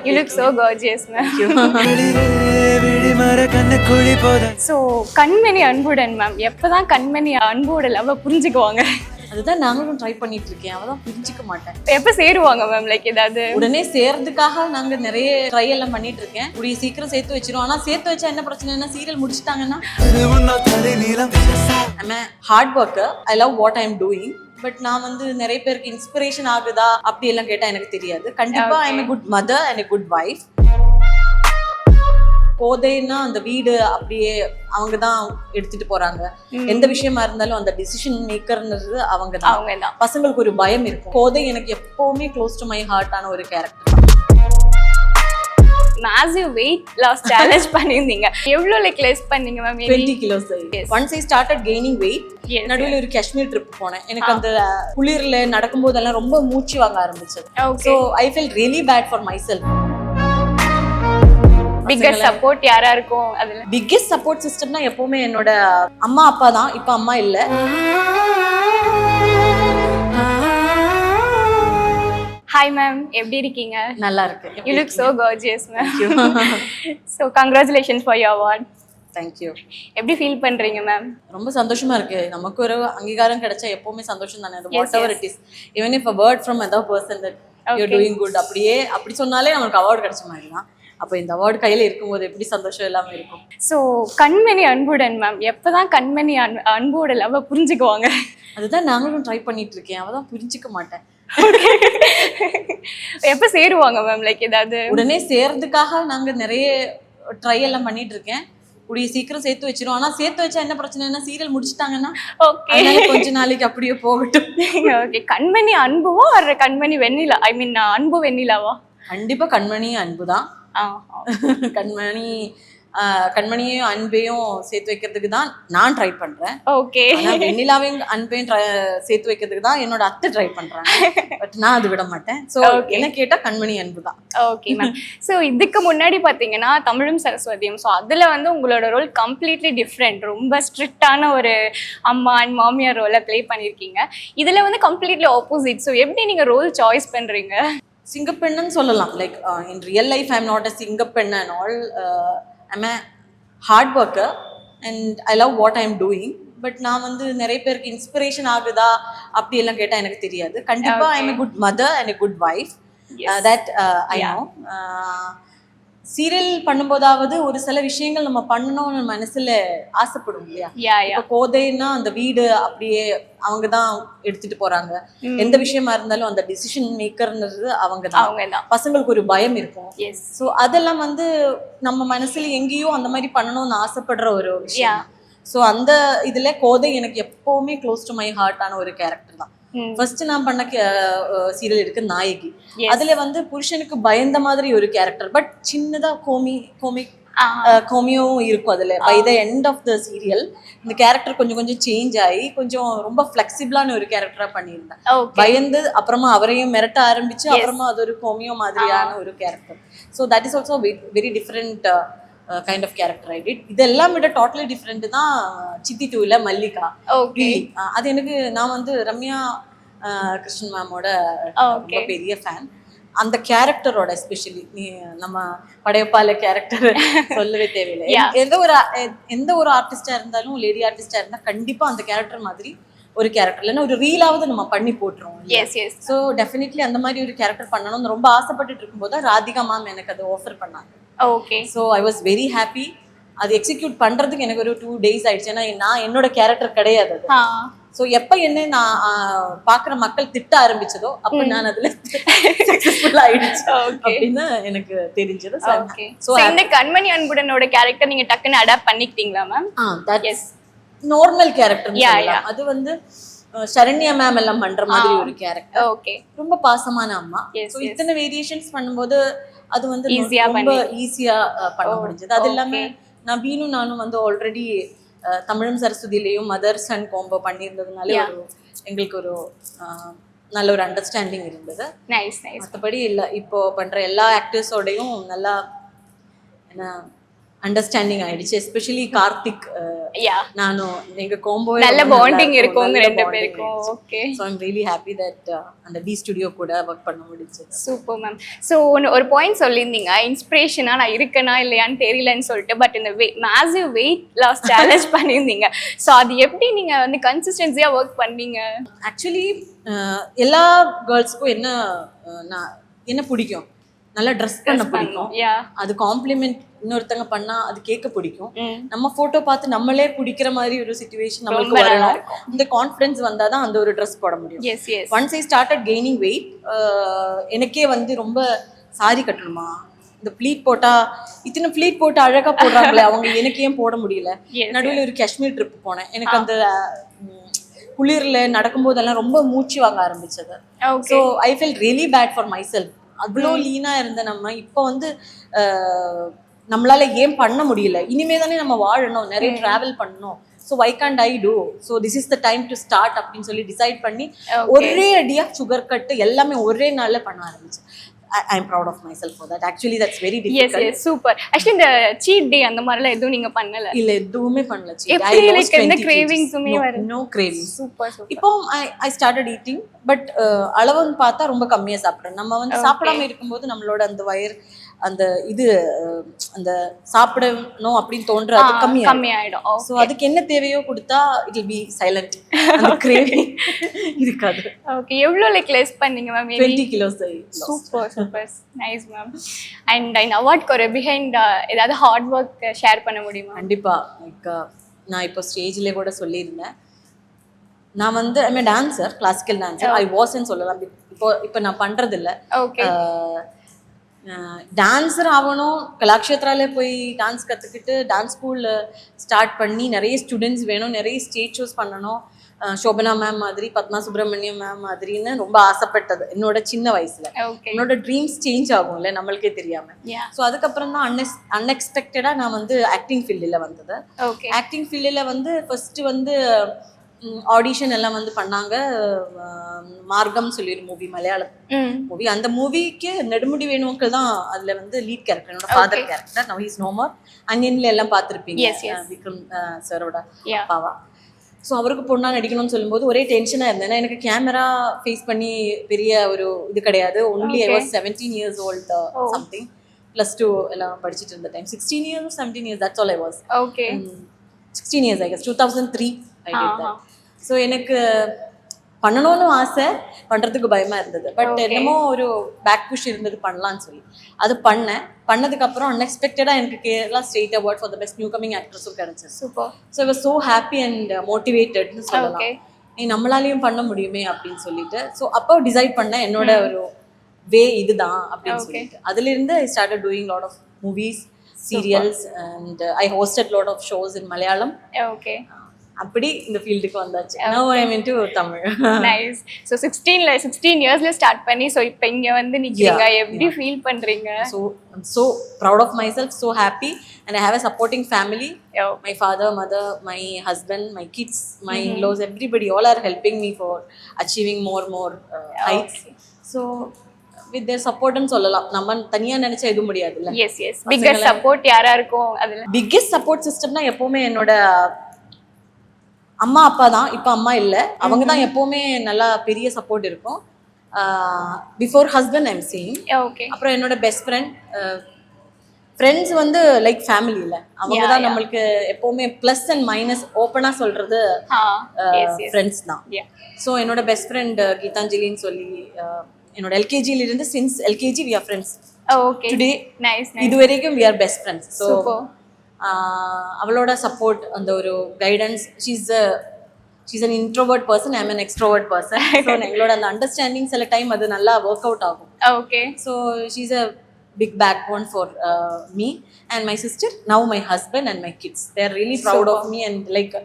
You look so gorgeous, ma'am. So, கண்மணி அன்புடன் ma'am எப்பதான் கண்மணி அன்போட லவ் புரிஞ்சுக்குவாங்க? அதுதான் நாங்களும் ட்ரை பண்ணிட்டு இருக்கேன். அவதான் புரிஞ்சுக்க மாட்டேன். எப்ப சேருவாங்க மேம்? லைக் ஏதாவது உடனே சேர்றதுக்காக நாங்க நிறைய ட்ரை எல்லாம் பண்ணிட்டு இருக்கேன். கூடிய சீக்கிரம் சேர்த்து வச்சிரும். ஆனா சேர்த்து வச்சா என்ன பிரச்சனைனா சீரியல் முடிச்சிட்டாங்கன்னா hard worker. I love what I am doing. But நான் வந்து நிறைய பேருக்கு இன்ஸ்பிரேஷன் ஆகுதா அப்படி எல்லாம் கேட்டா எனக்கு தெரியாது. கண்டிப்பா I am a good mother and a good wife. கோதைன்னா அந்த வீடு அப்படியே அவங்க தான் எடுத்துட்டு போறாங்க. எந்த விஷயமா இருந்தாலும் அந்த டிசிஷன் மேக்கர்ன்றது அவங்க தான். பசங்களுக்கு ஒரு பயம் இருக்கும். கோதை எனக்கு எப்பவுமே க்ளோஸ் டு மை ஹார்ட் ஆன ஒரு character. massive weight loss challenge பண்ணிருந்தீங்க. எவ்வளவு லைக் லெஸ் பண்ணீங்க ma'am? 20 kilos. Once I started gaining weight, நடுவுல ஒரு காஷ்மீர் ட்ரிப் போனேன். எனக்கு அந்த குளிர்ல நடக்கும்போதெல்லாம் ரொம்ப மூச்சு வாங்க ஆரம்பிச்சது. So I felt really bad for myself. Biggest support யாரா இருக்கும் அதுல? பிக்கஸ்ட் சப்போர்ட் சிஸ்டம்னா எப்பவுமே என்னோட அம்மா அப்பா தான். இப்ப அம்மா இல்ல. ஹாய் மேம், எப்படி இருக்கீங்க? நல்லா இருக்கு. You look so gorgeous, ma'am. So congratulations for your award. Thank you. எப்படி ஃபீல் பண்றீங்க மேம்? ரொம்ப சந்தோஷமா இருக்கு. நமக்கு ஒரு அங்கீகாரம் கிடைச்சா எப்பவுமே சந்தோஷம் தானே. அது whatever it is, even if a word from another person that you're doing good, அப்படி சொன்னாலே நமக்கு அவார்ட் கிடைச்ச மாதிரி தான். அப்போ இந்த அவார்டு கையில இருக்கும்போது எப்படி சந்தோஷம் எல்லாமே இருக்கும். ஸோ கண்மணி அன்புடன் மேம் எப்பதான் கண்மணி அன்போட லவ் புரிஞ்சுக்குவாங்க? அதுதான் நாங்களும் ட்ரை பண்ணிட்டு இருக்கேன். அவதான் புரிஞ்சுக்க மாட்டேன். எப்ப சேருவாங்க மேம்? லைக் ஏதாவது உடனே சேர்றதுக்காக நாங்க நிறைய ட்ரை எல்லாம் பண்ணிட்டு இருக்கேன். கூடிய சீக்கிரம் சேர்த்து வச்சிரும். ஆனா சேர்த்து வச்சா என்ன பிரச்சனைனா சீரியல் முடிச்சிட்டாங்கன்னா கொஞ்ச நாளைக்கு அப்படியே போகட்டும். ஓகே. கண்மணி அன்புவா ஒரு கண்மணி வெண்ணிலா? ஐ மீன் அன்பு வெண்ணிலாவா? கண்டிப்பா கண்மணி அன்புதான். கண்மணியும் அன்பையும் சேர்த்து வைக்கிறதுக்கு தான் நான் ட்ரை பண்றேன். ஓகே. வெண்ணிலாவையும் அன்பையும் சேர்த்து வைக்கிறதுக்கு தான் என்னோட அத்தை ட்ரை பண்றாங்க. பட் நான் அது விட மாட்டேன். ஸோ என்ன கேட்டா கண்மணி அன்பு தான். Okay ma'am. ஸோ இதுக்கு முன்னாடி பாத்தீங்கன்னா தமிழும் சரஸ்வதியும், ஸோ அதுல வந்து உங்களோட ரோல் கம்ப்ளீட்லி டிஃப்ரெண்ட். ரொம்ப ஸ்ட்ரிக்டான ஒரு அம்மா அண்ட் மாமியார் ரோலை பிளே பண்ணிருக்கீங்க. இதுல வந்து கம்ப்ளீட்லி ஆப்போசிட். ஸோ எப்படி நீங்க ரோல் சாய்ஸ் பண்றீங்க? சிங்கப்பெண்ணுன்னு சொல்லலாம். Like in real life I am not a சிங்கப்பெண் and all. I'm a hard worker and I love what I am doing. But நான் வந்து நிறைய பேருக்கு இன்ஸ்பிரேஷன் ஆகுதா அப்படி எல்லாம் கேட்டால் எனக்கு தெரியாது. கண்டிப்பாக I am a good mother and a good wife. That I know. Serial பண்ணும்போதாவது ஒரு சில விஷயங்கள் நம்ம பண்ணணும்னு மனசுல ஆசைப்படும் இல்லையா? இப்போ கோதைன்னா அந்த வீடு அப்படியே அவங்க தான் எடுத்துட்டு போறாங்க. எந்த விஷயமா இருந்தாலும் அந்த டிசிஷன் மேக்கர்ன்றது அவங்க தான். பசங்களுக்கு ஒரு பயம் இருக்கும். ஸோ அதெல்லாம் வந்து நம்ம மனசுல எங்கேயோ அந்த மாதிரி பண்ணணும்னு ஆசைப்படுற ஒரு விஷயம். ஸோ அந்த இதுல கோதை எனக்கு எப்பவுமே க்ளோஸ் டு மை ஹார்ட் ஆன ஒரு கேரக்டர் தான். ஃபர்ஸ்ட் நான் பண்ண சீரியல் இருக்கு நாயகி. அதுல வந்து புருஷனுக்கு பயந்த மாதிரி ஒரு கேரக்டர். பட் சின்னதா கோமியும் இருக்கும் அதுல. By the end of the serial இந்த கேரக்டர் கொஞ்சம் கொஞ்சம் சேஞ்ச் ஆகி கொஞ்சம் ரொம்ப ஃபிளெக்சிபிளான ஒரு கேரக்டரா பண்ணியிருந்தேன். பயந்து அப்புறமா அவரையும் மிரட்ட ஆரம்பிச்சு அப்புறமா அது ஒரு கோமியோ மாதிரியான ஒரு character. So that is also very different kind of character I did. இதெல்லாம் விட டோட்டலி டிஃப்ரெண்ட் தான் சித்தி டூல மல்லிகா. அது எனக்கு நான் வந்து ரம்யா கிருஷ்ணன் மேமோட ரொம்ப பெரிய ஃபேன். அந்த கேரக்டரோட எஸ்பெஷலி நம்ம படையப்பால கேரக்டர் சொல்லவே தேவையில்லை. எந்த ஒரு ஆர்டிஸ்டா இருந்தாலும் லேடி ஆர்டிஸ்டா இருந்தா கண்டிப்பா அந்த கேரக்டர் மாதிரி ஒரு கேரக்டர் இல்லைன்னா ஒரு ரீலாவது நம்ம பண்ணி போட்டுருவோம். ஸோ டெஃபினெட்லி அந்த மாதிரி ஒரு கேரக்டர் பண்ணணும்னு ரொம்ப ஆசைப்பட்டுட்டு இருக்கும்போது ராதிகா மேம் எனக்கு அது ஆஃபர் பண்ணாங்க. Okay. So I was very happy. அது எக்ஸிக்யூட் பண்றதுக்கு எனக்கு ஒரு 2 days ஆயிடுச்சு. ஏன்னா நான் என்னோட கேரக்டர் கிடையாது அது. ஸோ எப்போ என்ன நான் பார்க்குற மக்கள் திட்ட ஆரம்பிச்சதோ அப்போ நான் அதுல சக்ஸஸ்ஃபுல் ஆயிடுச்சு அப்படின்னு எனக்கு தெரிஞ்சது. ஸோ இந்த கண்மணி அன்புடனோட கேரக்டர் நீங்க டக்குன்னு அடாப்ட் பண்ணிக்கிட்டீங்களா மேம்? That's normal character. அது வந்து சரண்யா மேம் எல்லாம் பண்ற மாதிரி ஒரு கேரக்டர். ஓகே. ரொம்ப பாசமான அம்மா. ஸோ இத்தனை வேரியேஷன்ஸ் பண்ணும்போது அது வந்து ரொம்ப ஈஸியா பண்ண முடிஞ்சது. அது இல்லாம நான் பீனும் நானும் வந்து ஆல்ரெடி தமிழும் சரஸ்வதியிலையும் மதர் சன் காம்போ பண்ணியிருந்ததுனால எங்களுக்கு ஒரு நல்ல ஒரு அண்டர்ஸ்டாண்டிங் இருந்தது. மற்றபடி இல்லை இப்போ பண்ற எல்லா ஆக்டர்ஸோடையும் நல்லா என்ன அண்டர்ஸ்டாண்டிங் ஆயிடுச்சு. எஸ்பெஷலி கார்த்திக் யா நானும் எங்க கோம்போ நல்ல பாண்டிங் இருக்கும் உங்க ரெண்டு பேருக்கும். Okay, so I'm really happy that அந்த டி ஸ்டுடியோ கூட ஒர்க் பண்ண முடிஞ்சது. Super ma'am. ஸோ ஒரு பாயிண்ட் சொல்லியிருந்தீங்க, இன்ஸ்பிரேஷனா நான் இருக்கேனா இல்லையான்னு தெரியலன்னு சொல்லிட்டு, பட் இந்த மேசிவ் வெயிட் லாஸ் சேலஞ்ச் பண்ணியிருந்தீங்க. ஸோ அது எப்படி நீங்க வந்து கன்சிஸ்டன்சியா ஒர்க் பண்ணீங்க? ஆக்சுவலி எல்லா கேர்ள்ஸ்க்கும் என்ன பிடிக்கும், நல்லா ட்ரெஸ் பண்ண பிடிக்கும். அது காம்ப்ளிமெண்ட் இன்னொருத்தங்க பண்ணா அது கேட்க பிடிக்கும். நம்ம போட்டோ பார்த்து நம்மளே பிடிக்கிற மாதிரி ஒரு சிச்சுவேஷன் நம்மளுக்கு வரணும். இந்த கான்ஃபிடன்ஸ் வந்தாதான் அந்த ஒரு ட்ரெஸ் போட முடியும். Once I started gaining weight, எனக்கே வந்து ரொம்ப சாரி கட்டணுமா, இந்த ப்ளீட் போட்டா இத்தனை ப்ளீட் போட்டு அழகா போடுறாங்களே அவங்க, எனக்கு ஏன் போட முடியல. நடுவில் ஒரு காஷ்மீர் ட்ரிப் போனேன். எனக்கு அந்த குளிர்ல நடக்கும்போதெல்லாம் ரொம்ப மூச்சு வாங்க ஆரம்பிச்சது. So I feel really bad for myself. அவ்வளோ லீனா இருந்த நம்ம இப்போ வந்து நம்மளால ஏன் பண்ண முடியல, இனிமே தானே நம்ம வாழணும், நிறைய டிராவல் பண்ணணும். So why can't I do, so this is the time to start அப்படின்னு சொல்லி டிசைட் பண்ணி ஒரே அடியா சுகர் கட்டு எல்லாமே ஒரே நாள்ல பண்ண ஆரம்பிச்சு. I am proud of myself for that. Actually that's very difficult. Yes, super. Actually இந்த cheat day அந்த மாதிரிலாம் எதுவும் நீங்க பண்ணல? இல்ல எதுவுமே பண்ணல. எப்படி like எந்த cravings-உமே வர? No cravings. Super. இப்போ I started eating, but அளவுன்னு பார்த்தா ரொம்ப கம்மியா சாப்பிடுறேன். நம்ம வந்து சாப்பிடாம இருக்கும்போது நம்மளோட அந்த வயிறு அந்த இது அந்த சாப்பிடணும் அப்படின்னு தோன்றது கம்மியாயிடும். ஸோ அதுக்கு என்ன தேவையோ கொடுத்தா இட் வில் பி சைலண்ட், அந்த கிரேவிங் இருக்காது. ஓகே, எவ்வளோ லைக் லெஸ் பண்ணீங்க ma'am? 20 kilos. Super super, nice ma'am. And இந்த அவார்ட்க்கு ஒரு பிஹைண்ட் ஏதாவது ஹார்ட் ஒர்க் ஷேர் பண்ண முடியுமா? கண்டிப்பா. லைக் நான் இப்போ ஸ்டேஜ்லேயே கூட சொல்லியிருந்தேன், நான் வந்து I am dancer, classical dancer. I வாஸ்ன்னு சொல்லலாம். இப்போ நான் பண்றது இல்லை. ஓகே, டான்ஸர் ஆகணும், கலாக்ஷேத்ரால போய் டான்ஸ் கற்றுக்கிட்டு டான்ஸ் ஸ்கூலில் ஸ்டார்ட் பண்ணி நிறைய ஸ்டூடெண்ட்ஸ் வேணும், நிறைய ஸ்டேஜ் ஷோஸ் பண்ணணும், சோபனா மேம் மாதிரி, பத்மா சுப்ரமணியம் மேம் மாதிரின்னு ரொம்ப ஆசைப்பட்டது என்னோட சின்ன வயசுல. என்னோட ட்ரீம்ஸ் சேஞ்ச் ஆகும்ல நம்மளுக்கே தெரியாம. ஸோ அதுக்கப்புறம் தான் அன்எக்ஸ்பெக்டடா நான் வந்து ஆக்டிங் ஃபீல்டில் வந்தது. ஆக்டிங் ஃபீல்டில் வந்து ஃபர்ஸ்ட் வந்து ஆடிஷன் எல்லாம் வந்து பண்ணாங்க. மார்க்கம் சொல்லி ஒரு மூவி, மலையாள மூவி. அந்த மூவிக்கு நெடுமுடி வேணுக்கள் தான் அதுல வந்து லீட் கேரக்டர், என்னோட father character. Now is no more. அன்னியன்ல எல்லாம் பார்த்துருப்பீங்க, விக்ரம் சாரோட அப்பாவா. ஸோ அவருக்கு பொண்ணா நடிக்கணும்னு சொல்லும்போது ஒரே டென்ஷனாக இருந்தேன். ஏன்னா எனக்கு கேமரா ஃபேஸ் பண்ணி பெரிய ஒரு இது கிடையாது. Only I was 17 years old something. +2 எல்லாம் படிச்சுட்டு இருந்த time. 16 years 17 years, that's all I was. Okay. 16 years I guess. 2003 I did that. So எனக்கு பண்ணணும்னு ஆசை, பண்ணுறதுக்கு பயமாக இருந்தது. பட் என்னமோ ஒரு பேக் புஷ் இருந்தது பண்ணலான்னு சொல்லி அது பண்ணதுக்கப்புறம் அன்எக்ஸ்பெக்டடாக எனக்கு Kerala state award for the best new coming ஆக்ட்ரஸும் கிடைச்சது. Super. So I was so happy and மோட்டிவேட்டட்னு சொல்லலாம். நீ நம்மளாலையும் பண்ண முடியுமே அப்படின்னு சொல்லிட்டு. ஸோ அப்போ டிசைட் பண்ணேன் என்னோட ஒரு வே இதுதான் அப்படின்னு சொல்லிட்டு. அதுலேருந்து I started doing lot of movies, serials, and I hosted lot of shows in Malayalam. Okay, அப்படி இந்த ஃபீல்டுக்கு வந்தாச்சு. Now I am into Tamil. Nice. So 16 yearsல start பண்ணி சோ இப்போ இங்க வந்து நிக்கிறீங்க, எப்படி ஃபீல் பண்றீங்க? So I'm so proud of myself, so happy, and I have a supporting family. My father, mother, my husband, my kids, my in-laws, everybody all are helping me for achieving more heights. So with their support ன்னு சொல்லலாம். நம்ம தனியா நினைச்சா எதுவும் முடியாதுல்ல. Yes. Biggest support யாரா இருக்கும் அதுல? Biggest support systemனா எப்பவுமே என்னோட அம்மா அப்பா தான். இப்போ அம்மா இல்லை, அவங்க தான் எப்போவுமே நல்லா பெரிய சப்போர்ட் இருக்கும். Before husband I'm seeing. அப்புறம் என்னோட பெஸ்ட் ஃப்ரெண்ட்ஸ் வந்து லைக் ஃபேமிலி இல்லை, அவங்க தான் நம்மளுக்கு எப்போவுமே ப்ளஸ் அண்ட் மைனஸ் ஓப்பனாக சொல்கிறது ஃப்ரெண்ட்ஸ் தான். ஸோ என்னோட பெஸ்ட் ஃப்ரெண்ட் கீதாஞ்சலின்னு சொல்லி என்னோட எல்கேஜியிலிருந்து since LKG we are friends. Today இது வரைக்கும் we are best friends. So அவளோட சப்போர்ட், அந்த ஒரு guidance. She's an introvert person, I am an extrovert person. So எங்களோட அந்த அண்டர்ஸ்டாண்டிங் சில டைம் அது நல்லா ஒர்க் அவுட் ஆகும். Okay. So she's a big backbone for me and my sister, now my husband and my kids. They are really proud of me and like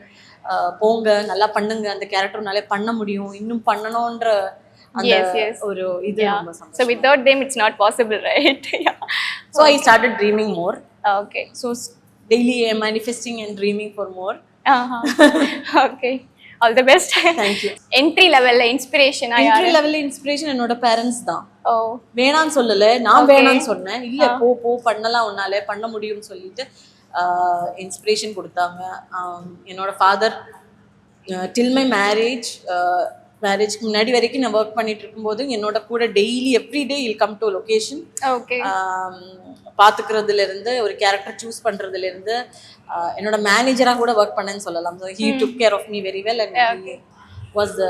போங்க நல்லா பண்ணுங்க, அந்த கேரக்டர்னாலே பண்ண முடியும், இன்னும் பண்ணணுன்ற அந்த ஒரு இது ரொம்ப சந்தோஷம். So without them it's not possible, right? So I started dreaming more. Okay. So daily I am manifesting and dreaming for more. Okay, all the best. Thank you. Entry level inspiration என்னோட parents தான். வேணான்னு சொல்லல, நான் வேணான்னு சொன்னேன். இல்ல போ பண்ணலாம், உன்னால பண்ண முடியும்னு சொல்லிட்டு இன்ஸ்பிரேஷன் கொடுத்தாங்க. என்னோட ஃபாதர் டில் மை மேரேஜ்க்கு முன்னாடி வரைக்கும் நான் ஒர்க் பண்ணிட்டு இருக்கும்போது என்னோட கூட daily everyday I'll come to location. Okay. பார்த்துக்கிறதுல இருந்து ஒரு கேரக்டர் சூஸ் பண்றதுல இருந்து என்னோட மேனேஜரா கூட ஒர்க் பண்ணேன்னு சொல்லலாம். So he took care of me very well and he was the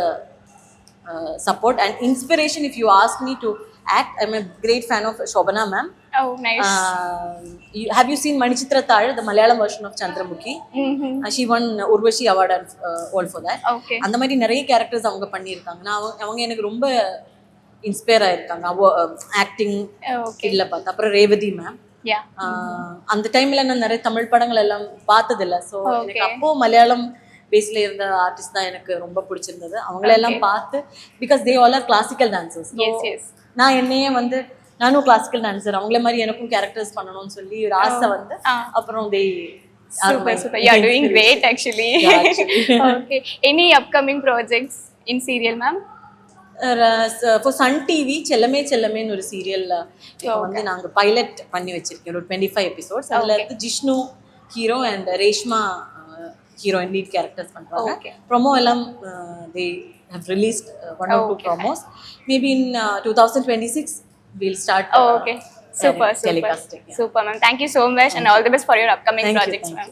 support and inspiration. If you ask me to act, I'm a great fan of Shobana ma'am. Oh, nice. Have you seen Manichitra Thal, the Malayalam version of Chandramukhi? She won Urvashi award and all for that. Okay. அந்த மாதிரி நிறைய characters அவங்க பண்ணியிருக்காங்க. நான் அவங்க எனக்கு ரொம்ப inspire ஆயிருக்காங்க ஆக்டிங் இல்ல பார்த்து. அப்புறம் ரேவதி மேம், அந்த டைம்ல நான் நிறைய தமிழ் படங்கள் எல்லாம் பார்த்ததில்ல. ஸோ எனக்கு அப்போ மலையாளம் பேஸ்ல இருந்த ஆர்டிஸ்ட் தான் எனக்கு ரொம்ப பிடிச்சிருந்தது. அவங்களெல்லாம் பார்த்து because they all are classical dancers. நான் என்னையே வந்து நானும் கிளாசிக்கல் டான்சர், அவங்கள மாதிரி எனக்கும் கேரக்டர்ஸ் பண்ணணும்னு சொல்லி ஒரு ஆசை வந்து அப்புறம் தே super you are doing great actually. Okay, any upcoming projects in serial ma'am? For Sun TV செல்லமே செல்லமேன்னு ஒரு சீரியல்ல வந்து நாங்க பைலட் பண்ணி வச்சிருக்கோம். ஒரு 25 எபிசோட்ஸ். அதுல இருந்து Jishnu hero and Reshma heroine lead characters பண்றாங்க. ப்ரோமோ எல்லாம் they have released 1 or 2 promos. Maybe in 2026 we'll start super telecasting. Super ma'am, thank you so much and all the best for your upcoming projects ma'am.